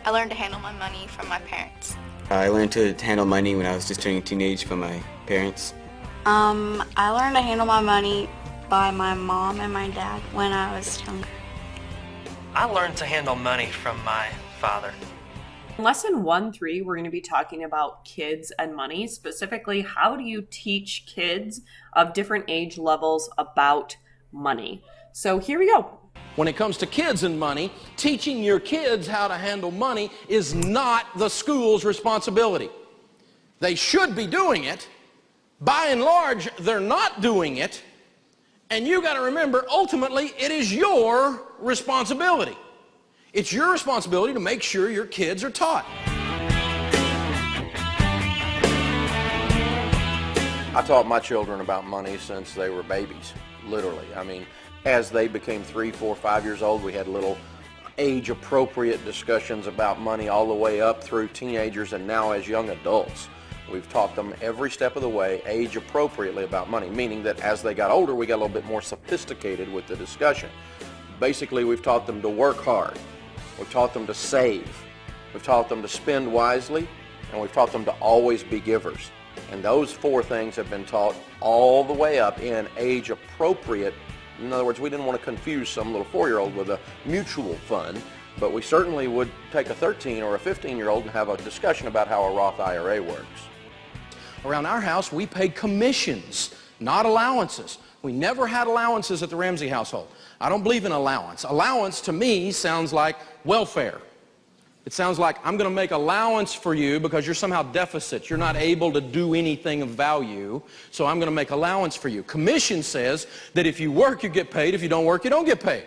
I learned to handle my money from my parents. I learned to handle money when I was just turning teenage from my parents. I learned to handle my money by my mom and my dad when I was younger. I learned to handle money from my father. In Lesson 1-3, we're going to be talking about kids and money. Specifically, how do you teach kids of different age levels about money? So here we go. When it comes to kids and money, teaching your kids how to handle money is not the school's responsibility. They should be doing it. By and large, they're not doing it. And you got to remember, ultimately, it is your responsibility. It's your responsibility to make sure your kids are taught. I taught my children about money since they were babies, literally. I mean, as they became 3, 4, 5 years old, we had little age-appropriate discussions about money all the way up through teenagers and now as young adults. We've taught them every step of the way, age-appropriately about money, meaning that as they got older, we got a little bit more sophisticated with the discussion. Basically, we've taught them to work hard. We've taught them to save. We've taught them to spend wisely, and we've taught them to always be givers. And those 4 things have been taught all the way up in age-appropriate. In other words, we didn't want to confuse some little 4-year-old with a mutual fund, but we certainly would take a 13 or a 15-year-old and have a discussion about how a Roth IRA works. Around our house, we paid commissions, not allowances. We never had allowances at the Ramsey household. I don't believe in allowance. Allowance to me sounds like welfare. It sounds like I'm going to make allowance for you because you're somehow deficit. You're not able to do anything of value, so I'm going to make allowance for you. Commission says that if you work, you get paid. If you don't work, you don't get paid.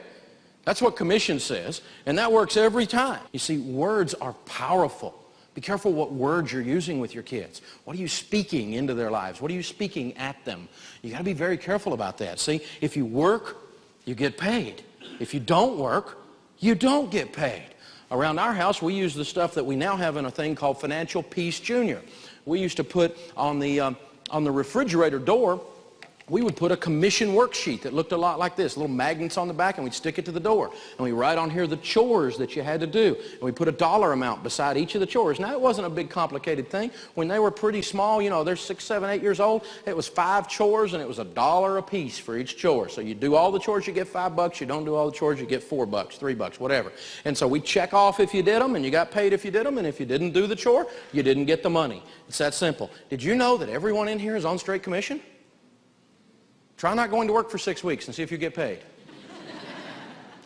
That's what commission says, and that works every time. You see, words are powerful. Be careful what words you're using with your kids. What are you speaking into their lives? What are you speaking at them? You got to be very careful about that. See, if you work, you get paid. If you don't work, you don't get paid. Around our house, we use the stuff that we now have in a thing called Financial Peace Junior. We used to put on the refrigerator door, we would put a commission worksheet that looked a lot like this, little magnets on the back, and we'd stick it to the door. And we write on here the chores that you had to do. And we put a dollar amount beside each of the chores. Now, it wasn't a big complicated thing. When they were pretty small, you know, they're 6, 7, 8 years old, it was 5 chores, and it was $1 a piece for each chore. So you do all the chores, you get $5. You don't do all the chores, you get $4, $3, whatever. And so we check off if you did them, and you got paid if you did them, and if you didn't do the chore, you didn't get the money. It's that simple. Did you know that everyone in here is on straight commission? Try not going to work for 6 weeks and see if you get paid.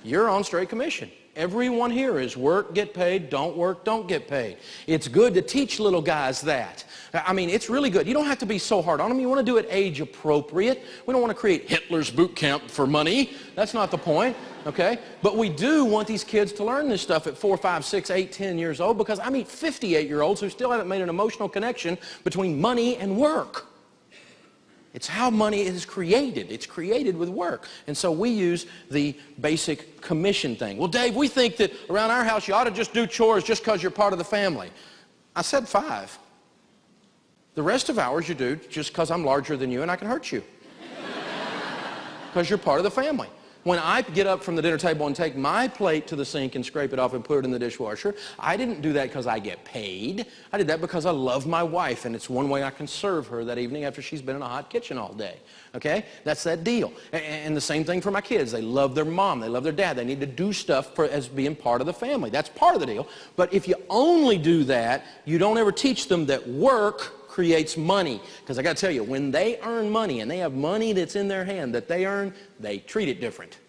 You're on straight commission. Everyone here is work, get paid, don't work, don't get paid. It's good to teach little guys that. I mean, it's really good. You don't have to be so hard on them. You want to do it age appropriate. We don't want to create Hitler's boot camp for money. That's not the point, okay? But we do want these kids to learn this stuff at 4, 5, 6, 8, 10 years old, because I meet 58-year-olds who still haven't made an emotional connection between money and work. It's how money is created. It's created with work. And so we use the basic commission thing. Well, Dave, we think that around our house you ought to just do chores just because you're part of the family. I said 5. The rest of ours you do just because I'm larger than you and I can hurt you. Because you're part of the family. When I get up from the dinner table and take my plate to the sink and scrape it off and put it in the dishwasher, I didn't do that because I get paid. I did that because I love my wife, and it's one way I can serve her that evening after she's been in a hot kitchen all day. Okay? That's that deal. And the same thing for my kids. They love their mom. They love their dad. They need to do stuff as being part of the family. That's part of the deal. But if you only do that, you don't ever teach them that work creates money. Because I got to tell you, when they earn money and they have money that's in their hand that they earn, they treat it different.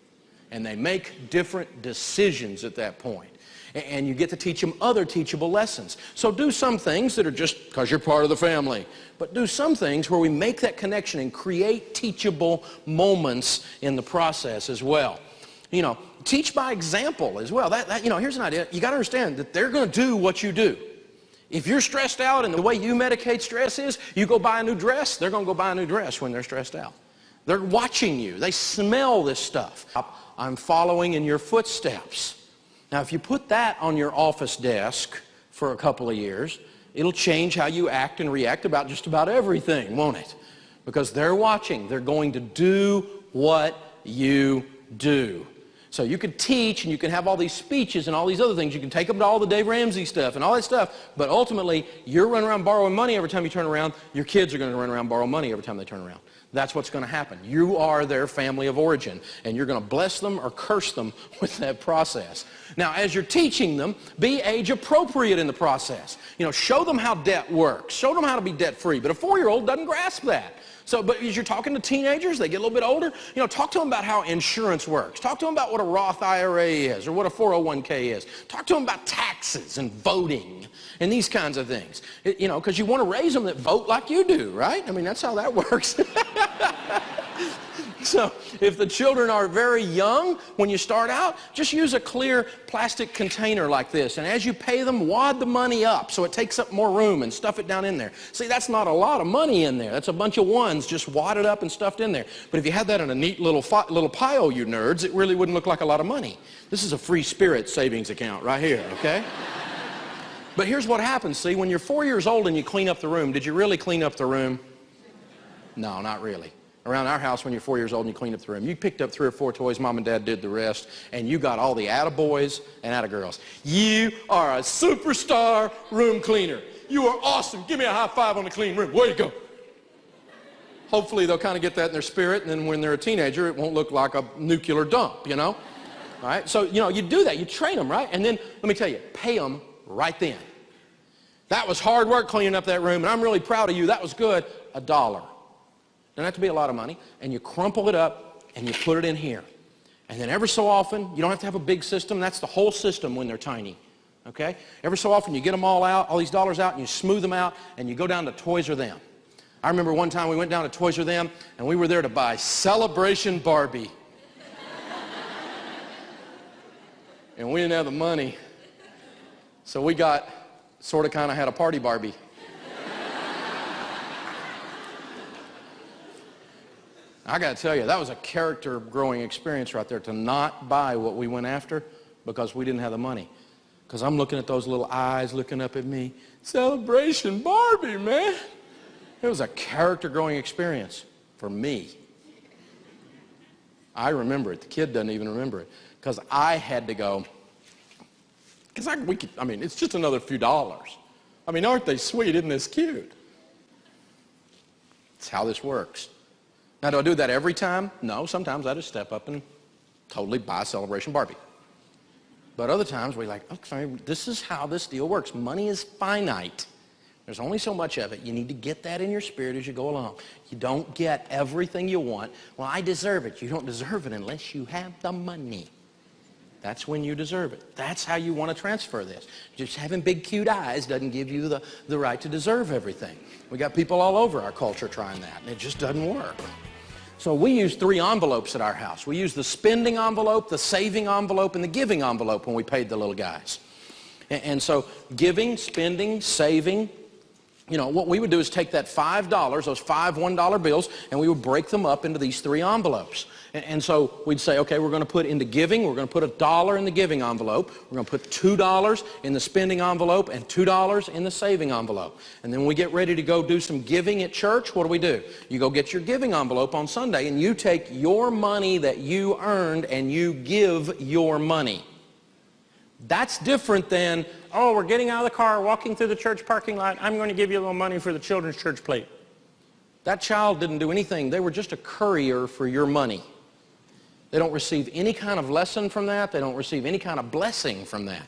And they make different decisions at that point. And you get to teach them other teachable lessons. So do some things that are just because you're part of the family. But do some things where we make that connection and create teachable moments in the process as well. You know, teach by example as well. You know, here's an idea. You got to understand that they're going to do what you do. If you're stressed out and the way you medicate stress is, you go buy a new dress, they're going to go buy a new dress when they're stressed out. They're watching you. They smell this stuff. I'm following in your footsteps. Now, if you put that on your office desk for a couple of years, it'll change how you act and react about just about everything, won't it? Because they're watching. They're going to do what you do. So you could teach and you can have all these speeches and all these other things. You can take them to all the Dave Ramsey stuff and all that stuff. But ultimately, you're running around borrowing money every time you turn around. Your kids are going to run around borrow money every time they turn around. That's what's going to happen. You are their family of origin. And you're going to bless them or curse them with that process. Now, as you're teaching them, be age appropriate in the process. You know, show them how debt works. Show them how to be debt free. But a 4-year-old doesn't grasp that. So, but as you're talking to teenagers, they get a little bit older, you know, talk to them about how insurance works. Talk to them about what a Roth IRA is or what a 401k is. Talk to them about taxes and voting and these kinds of things. You know, because you want to raise them that vote like you do, right? I mean, that's how that works. So if the children are very young, when you start out, just use a clear plastic container like this. And as you pay them, wad the money up so it takes up more room and stuff it down in there. See, that's not a lot of money in there. That's a bunch of ones just wadded up and stuffed in there. But if you had that in a neat little pile, you nerds, it really wouldn't look like a lot of money. This is a free spirit savings account right here, okay? But here's what happens, see, when you're 4 years old and you clean up the room, did you really clean up the room? No, not really. Around our house, when you're 4 years old and you clean up the room, you picked up 3 or 4 toys, Mom and Dad did the rest, and you got all the attaboys and attagirls. You are a superstar room cleaner. You are awesome. Give me a high five on the clean room. Way to go. Hopefully they'll kind of get that in their spirit, and then when they're a teenager, it won't look like a nuclear dump, you know? All right? So, you know, you do that. You train them, right? And then, let me tell you, pay them right then. That was hard work cleaning up that room, and I'm really proud of you. That was good. $1. Doesn't have to be a lot of money. And you crumple it up and you put it in here. And then every so often, you don't have to have a big system. That's the whole system when they're tiny. Okay? Every so often you get them all out, all these dollars out, and you smooth them out, and you go down to Toys R Them. I remember one time we went down to Toys R Them, and we were there to buy Celebration Barbie. And we didn't have the money. So we got, sort of kind of had a party Barbie. I got to tell you, that was a character growing experience right there, to not buy what we went after because we didn't have the money. Because I'm looking at those little eyes looking up at me. Celebration Barbie, man. It was a character growing experience for me. I remember it. The kid doesn't even remember it. Because I had to go, because I mean, it's just another few dollars. I mean, aren't they sweet? Isn't this cute? It's how this works. Now, do I do that every time? No, sometimes I just step up and totally buy Celebration Barbie. But other times we're like, okay, this is how this deal works. Money is finite. There's only so much of it. You need to get that in your spirit as you go along. You don't get everything you want. Well, I deserve it. You don't deserve it unless you have the money. That's when you deserve it. That's how you want to transfer this. Just having big, cute eyes doesn't give you the right to deserve everything. We got people all over our culture trying that, and it just doesn't work. So we use 3 envelopes at our house. We use the spending envelope, the saving envelope, and the giving envelope when we paid the little guys. And so giving, spending, saving, you know, what we would do is take that $5, those 5 $1 bills, and we would break them up into these 3 envelopes. And so we'd say, okay, we're going to put into giving, we're going to put $1 in the giving envelope, we're going to put $2 in the spending envelope, and $2 in the saving envelope. And then when we get ready to go do some giving at church, what do? You go get your giving envelope on Sunday, and you take your money that you earned, and you give your money. That's different than, oh, we're getting out of the car, walking through the church parking lot, I'm going to give you a little money for the children's church plate. That child didn't do anything. They were just a courier for your money. They don't receive any kind of lesson from that. They don't receive any kind of blessing from that.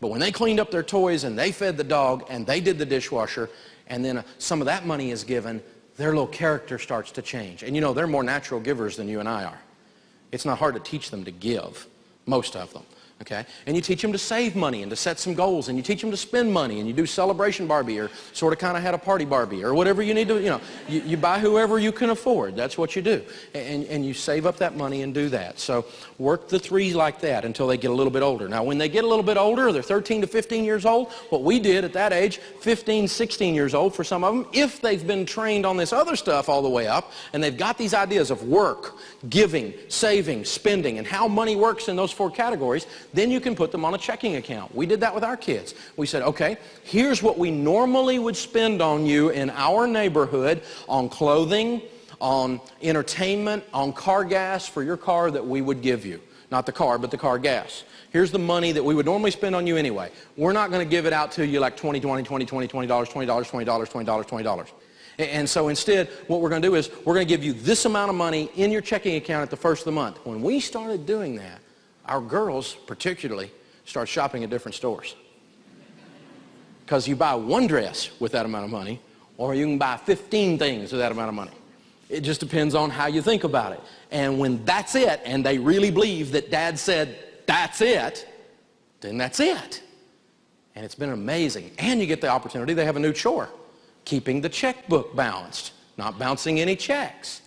But when they cleaned up their toys and they fed the dog and they did the dishwasher, and then some of that money is given, their little character starts to change. And you know, they're more natural givers than you and I are. It's not hard to teach them to give, most of them. Okay? And you teach them to save money and to set some goals, and you teach them to spend money, and you do Celebration Barbie, or sort of kind of had a party Barbie, or whatever you need to, you know, you buy whoever you can afford. That's what you do. And you save up that money and do that. So work the 3 like that until they get a little bit older. Now, when they get a little bit older, they're 13 to 15 years old, what we did at that age, 15, 16 years old for some of them, if they've been trained on this other stuff all the way up, and they've got these ideas of work, giving, saving, spending, and how money works in those 4 categories, then you can put them on a checking account. We did that with our kids. We said, okay, here's what we normally would spend on you in our neighborhood on clothing, on entertainment, on car gas for your car that we would give you. not the car, but the car gas. Here's the money that we would normally spend on you anyway. We're not going to give it out to you like $20, $20, $20, $20, $20, $20, $20, $20, $20. And so instead, what we're going to do is we're going to give you this amount of money in your checking account at the first of the month. When we started doing that, our girls particularly start shopping at different stores. Because you buy one dress with that amount of money, or you can buy 15 things with that amount of money. It just depends on how you think about it. And when that's it, and they really believe that Dad said, that's it, then that's it. And it's been amazing. And you get the opportunity, they have a new chore, keeping the checkbook balanced, not bouncing any checks.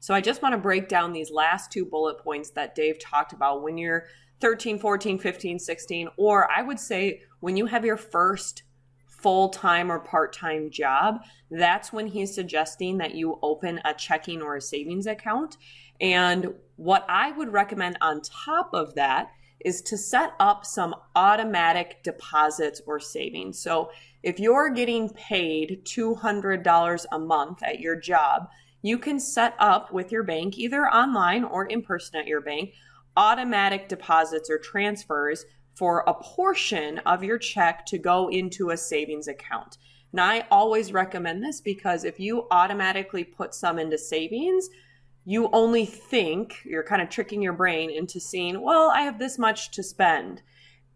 So I just want to break down these last 2 bullet points that Dave talked about when you're 13, 14, 15, 16, or I would say when you have your first full-time or part-time job. That's when he's suggesting that you open a checking or a savings account. And what I would recommend on top of that is to set up some automatic deposits or savings. So if you're getting paid $200 a month at your job, you can set up with your bank, either online or in person at your bank, automatic deposits or transfers for a portion of your check to go into a savings account. And I always recommend this because if you automatically put some into savings, you only think, you're kind of tricking your brain into seeing, well, I have this much to spend.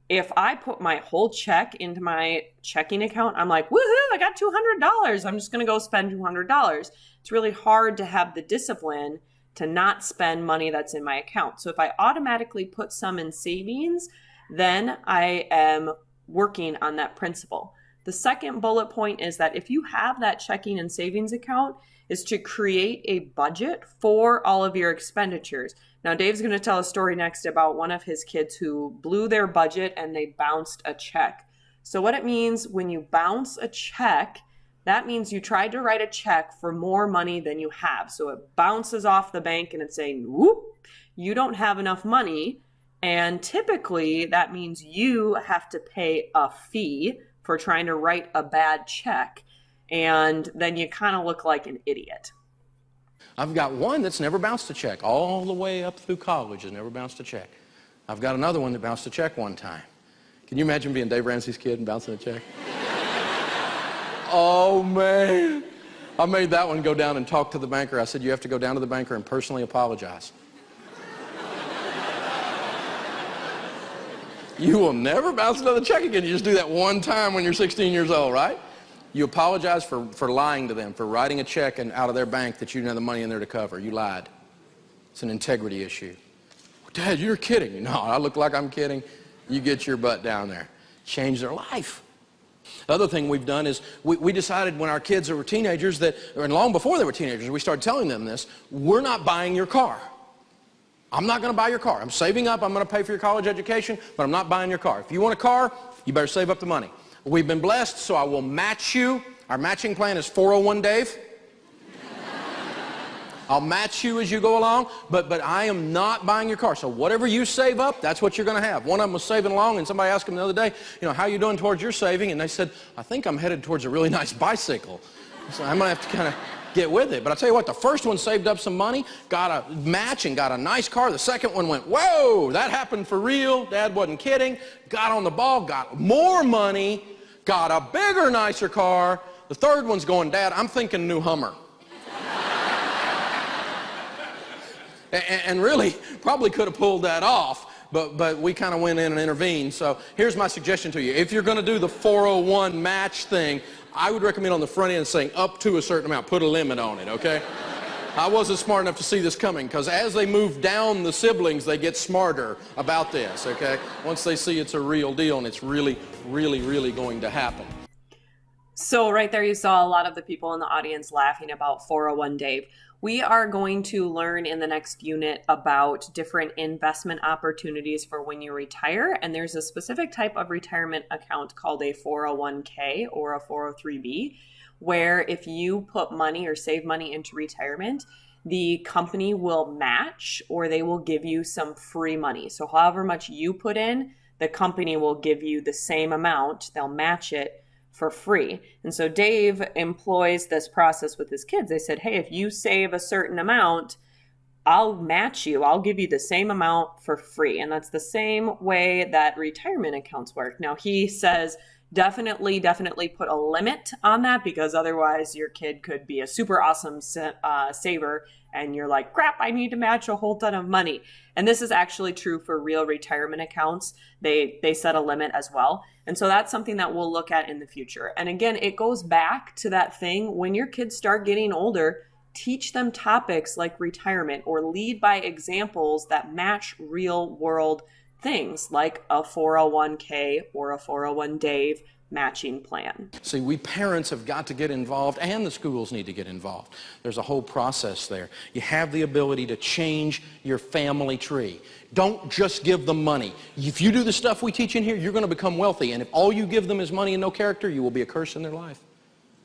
If I put my whole check into my checking account, I'm like, woohoo, I got $200. I'm just going to go spend $200. It's really hard to have the discipline to not spend money that's in my account. So if I automatically put some in savings, then I am working on that principle. The second bullet point is that if you have that checking and savings account, is to create a budget for all of your expenditures. Now, Dave's going to tell a story next about one of his kids who blew their budget and they bounced a check. So what it means when you bounce a check, that means you tried to write a check for more money than you have. So it bounces off the bank and it's saying, whoop, you don't have enough money. And typically that means you have to pay a fee for trying to write a bad check. And then you kind of look like an idiot. I've got one that's never bounced a check, all the way up through college has never bounced a check. I've got another one that bounced a check one time. Can you imagine being Dave Ramsey's kid and bouncing a check? Oh, man. I made that one go down and talk to the banker. I said, you have to go down to the banker and personally apologize. You will never bounce another check again. You just do that one time when you're 16 years old, right? You apologize for lying to them, for writing a check and out of their bank that you didn't have the money in there to cover. You lied. It's an integrity issue. Dad, you're kidding. No, I look like I'm kidding. You get your butt down there. Change their life. The other thing we've done is we decided when our kids were teenagers that, and long before they were teenagers, we started telling them this, we're not buying your car. I'm not going to buy your car. I'm saving up. I'm going to pay for your college education, but I'm not buying your car. If you want a car, you better save up the money. We've been blessed, so I will match you. Our matching plan is 401 Dave. I'll match you as you go along, but I am not buying your car. So whatever you save up, that's what you're going to have. One of them was saving along, and somebody asked him the other day, you know, how are you doing towards your saving? And they said, I think I'm headed towards a really nice bicycle. So I'm going to have to kind of get with it. But I'll tell you what, the first one saved up some money, got a match and got a nice car. The second one went, whoa, that happened for real. Dad wasn't kidding. Got on the ball, got more money, got a bigger, nicer car. The third one's going, Dad, I'm thinking new Hummer. and really, probably could have pulled that off, but we kind of went in and intervened. So here's my suggestion to you. If you're going to do the 401 match thing, I would recommend on the front end saying up to a certain amount. Put a limit on it, okay? I wasn't smart enough to see this coming because as they move down the siblings, they get smarter about this, okay? Once they see it's a real deal and it's really, really, really going to happen. So right there you saw a lot of the people in the audience laughing about 401 Dave. We are going to learn in the next unit about different investment opportunities for when you retire. And there's a specific type of retirement account called a 401k or a 403b, where if you put money or save money into retirement, the company will match or they will give you some free money. So however much you put in, the company will give you the same amount. They'll match it for free. And so Dave employs this process with his kids. They said, hey, if you save a certain amount, I'll match you. I'll give you the same amount for free. And that's the same way that retirement accounts work. Now, he says definitely put a limit on that, because otherwise your kid could be a super awesome saver and you're like, crap, I need to match a whole ton of money. And this is actually true for real retirement accounts. They set a limit as well. And so that's something that we'll look at in the future. And again, it goes back to that thing, when your kids start getting older, teach them topics like retirement, or lead by examples that match real world things like a 401k or a 401 Dave matching plan. See, we parents have got to get involved, and the schools need to get involved. There's a whole process there. You have the ability to change your family tree. Don't just give them money. If you do the stuff we teach in here, you're going to become wealthy. And if all you give them is money and no character, you will be a curse in their life.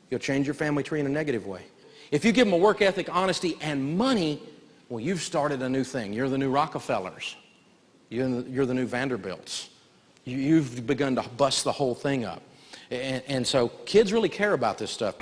You'll change your family tree in a negative way. If you give them a work ethic, honesty, and money, well, you've started a new thing. You're the new Rockefellers. You're the new Vanderbilts. You've begun to bust the whole thing up. And so kids really care about this stuff.